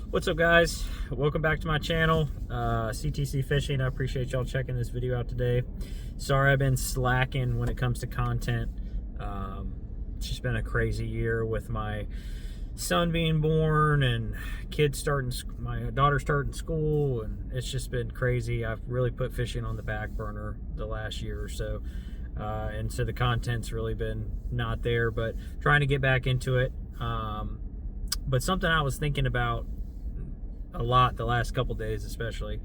What's up, guys? Welcome back to my channel, CTC Fishing. I appreciate y'all checking this video out today. Sorry I've been slacking when it comes to content. It's just been a crazy year with my son being born and kids starting, my daughter starting school, and it's just been crazy. I've really put fishing on the back burner the last year or so, and so the content's really been not there, but trying to get back into it. But something I was thinking about a lot the last couple days especially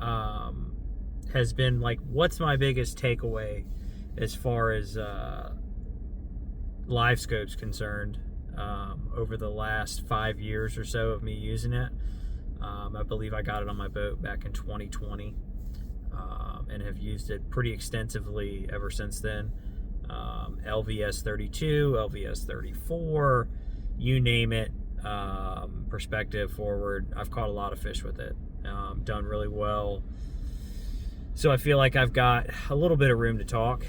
has been like, what's my biggest takeaway as far as LiveScope's concerned over the last 5 years or so of me using it. I believe I got it on my boat back in 2020 and have used it pretty extensively ever since then. LVS 32, LVS 34, you name it. Perspective, forward, I've caught a lot of fish with it, done really well, so I feel like I've got a little bit of room to talk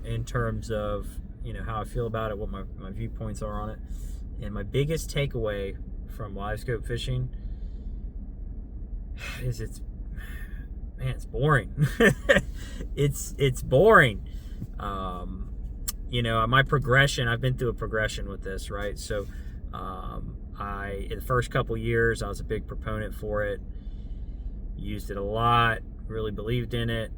in terms of, you know, how I feel about it, what my viewpoints are on it. And my biggest takeaway from LiveScope fishing is it's boring. it's boring. You know, my progression, I've been through a progression with this, right? So in the first couple years, I was a big proponent for it, used it a lot, really believed in it.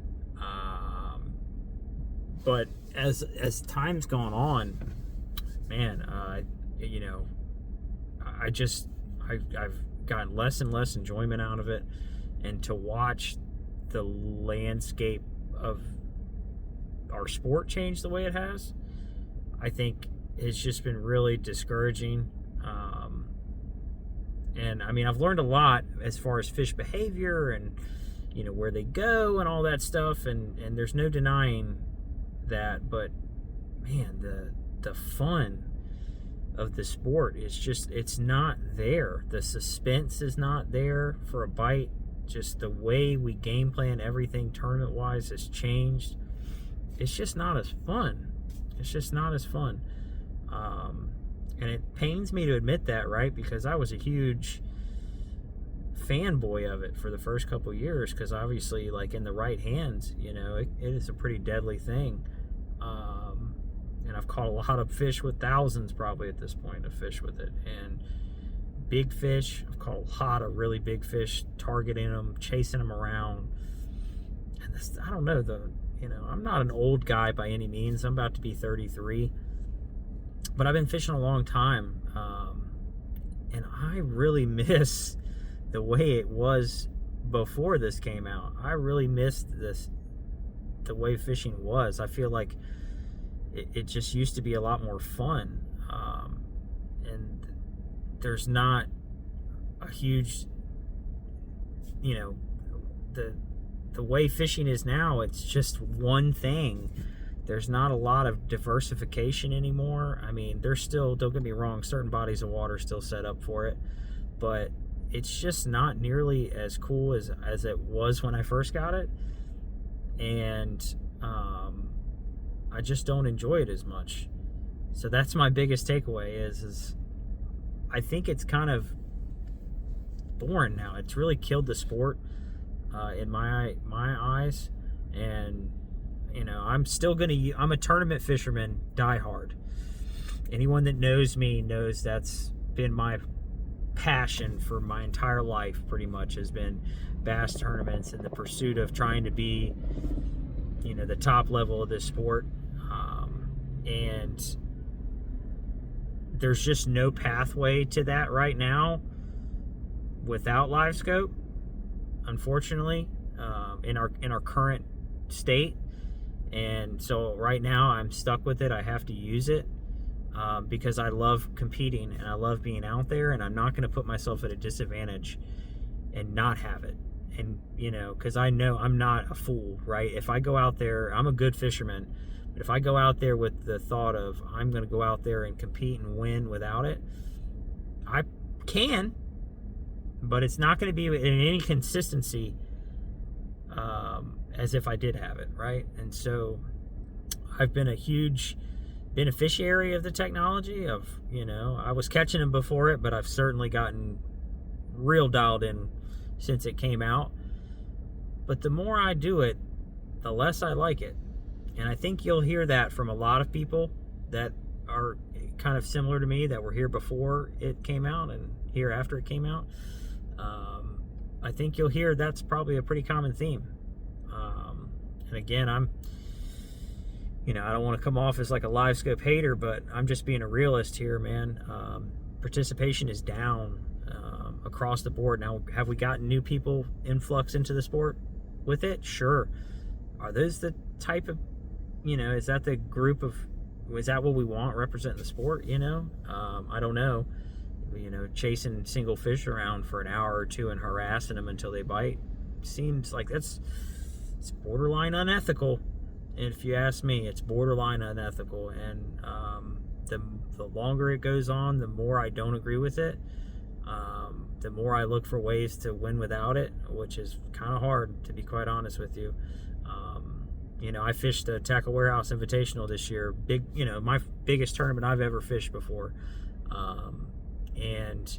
But as time's gone on, man, you know, I've gotten less and less enjoyment out of it, and to watch the landscape of our sport change the way it has, I think it's just been really discouraging. And I mean, I've learned a lot as far as fish behavior and, you know, where they go and all that stuff, and there's no denying that, but man, the fun of the sport is just, it's not there. The suspense is not there for a bite. Just the way we game plan everything tournament wise has changed. It's just not as fun. It's just not as fun. And it pains me to admit that, right? Because I was a huge fanboy of it for the first couple of years, because obviously, like, in the right hands, you know, it is a pretty deadly thing. And I've caught a lot of fish with thousands probably at this point of fish with it. And big fish, I've caught a lot of really big fish, targeting them, chasing them around. And this, I don't know, you know, I'm not an old guy by any means. I'm about to be 33. But I've been fishing a long time, and I really miss the way it was before this came out. I really missed the way fishing was. I feel like it just used to be a lot more fun, and there's not a huge, you know, the way fishing is now, it's just one thing. There's not a lot of diversification anymore. I mean, there's still, don't get me wrong, certain bodies of water still set up for it, but it's just not nearly as cool as it was when I first got it. And I just don't enjoy it as much. So that's my biggest takeaway is I think it's kind of boring now. It's really killed the sport in my eyes. And you know, I'm a tournament fisherman, die hard. Anyone that knows me knows that's been my passion for my entire life, pretty much, has been bass tournaments and the pursuit of trying to be, you know, the top level of this sport. And there's just no pathway to that right now without LiveScope, unfortunately, in our current state. And so right now I'm stuck with it. I have to use it because I love competing and I love being out there, and I'm not going to put myself at a disadvantage and not have it. And, you know, because I know I'm not a fool, right? If I go out there, I'm a good fisherman, but if I go out there with the thought of I'm going to go out there and compete and win without it, I can, but it's not going to be in any consistency as if I did have it, right? And so I've been a huge beneficiary of the technology of, you know, I was catching them before it, but I've certainly gotten real dialed in since it came out. But the more I do it, the less I like it. And I think you'll hear that from a lot of people that are kind of similar to me, that were here before it came out and here after it came out. I think you'll hear that's probably a pretty common theme. And again, I don't want to come off as like a LiveScope hater, but I'm just being a realist here, man. Participation is down across the board. Now, have we gotten new people influx into the sport with it? Sure. Are those the type of, is that the group of, is that what we want representing the sport? I don't know. Chasing single fish around for an hour or two and harassing them until they bite seems like it's borderline unethical. And if you ask me, it's borderline unethical. And the longer it goes on, the more I don't agree with it. The more I look for ways to win without it, which is kind of hard, to be quite honest with you. I fished the Tackle Warehouse Invitational this year. My biggest tournament I've ever fished before. And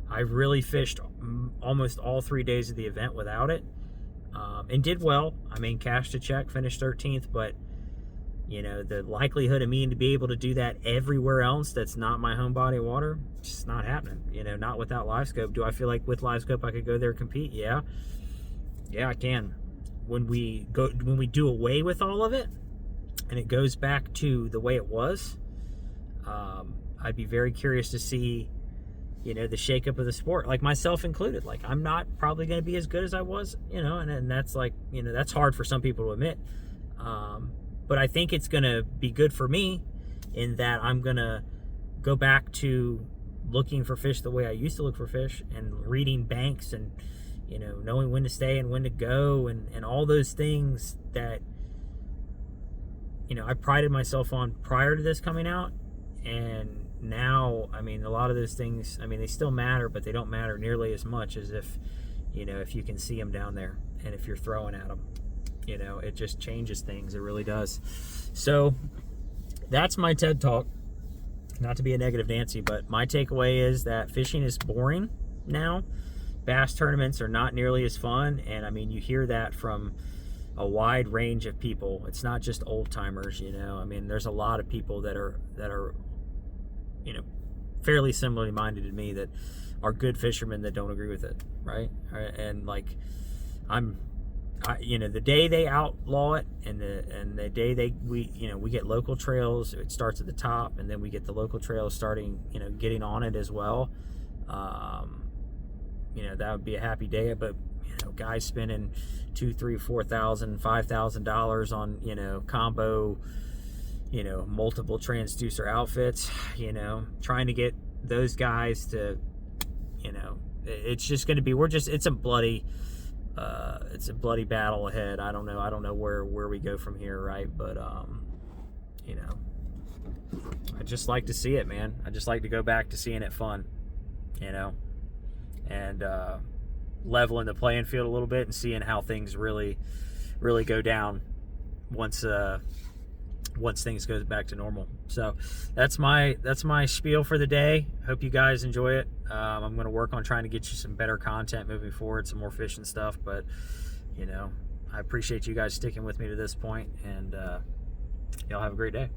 I really fished almost all 3 days of the event without it. And did well. I mean, cashed a check, finished 13th, but the likelihood of me to be able to do that everywhere else that's not my home body of water, it's just not happening. Not without LiveScope. Do I feel like with LiveScope I could go there and compete? Yeah, I can. When we do away with all of it and it goes back to the way it was, I'd be very curious to see the shakeup of the sport, like myself included. Like, I'm not probably going to be as good as I was, and that's like, that's hard for some people to admit. But I think it's going to be good for me in that I'm going to go back to looking for fish the way I used to look for fish, and reading banks, and, knowing when to stay and when to go, and all those things that, I prided myself on prior to this coming out. And now, I mean, a lot of those things, I mean, they still matter, but they don't matter nearly as much as if you can see them down there and if you're throwing at them. It just changes things. It really does. So that's my TED Talk. Not to be a negative Nancy, but my takeaway is that fishing is boring now. Bass tournaments are not nearly as fun. And I mean, you hear that from a wide range of people. It's not just old timers, I mean, there's a lot of people that are fairly similarly minded to me that are good fishermen that don't agree with it, right? And like, the day they outlaw it, and the day we get local trails, it starts at the top, and then we get the local trails starting, getting on it as well. That would be a happy day. But guys spending $2,000, $3,000, $4,000, $5,000 on combo, multiple transducer outfits, trying to get those guys to, it's just going to be, it's a bloody battle ahead. I don't know where we go from here, right? But I just like to see it, man. I just like to go back to seeing it fun, and leveling the playing field a little bit and seeing how things really go down once things go back to normal. So that's my spiel for the day. Hope you guys enjoy it. I'm going to work on trying to get you some better content moving forward, some more fishing stuff, but I appreciate you guys sticking with me to this point, and y'all have a great day.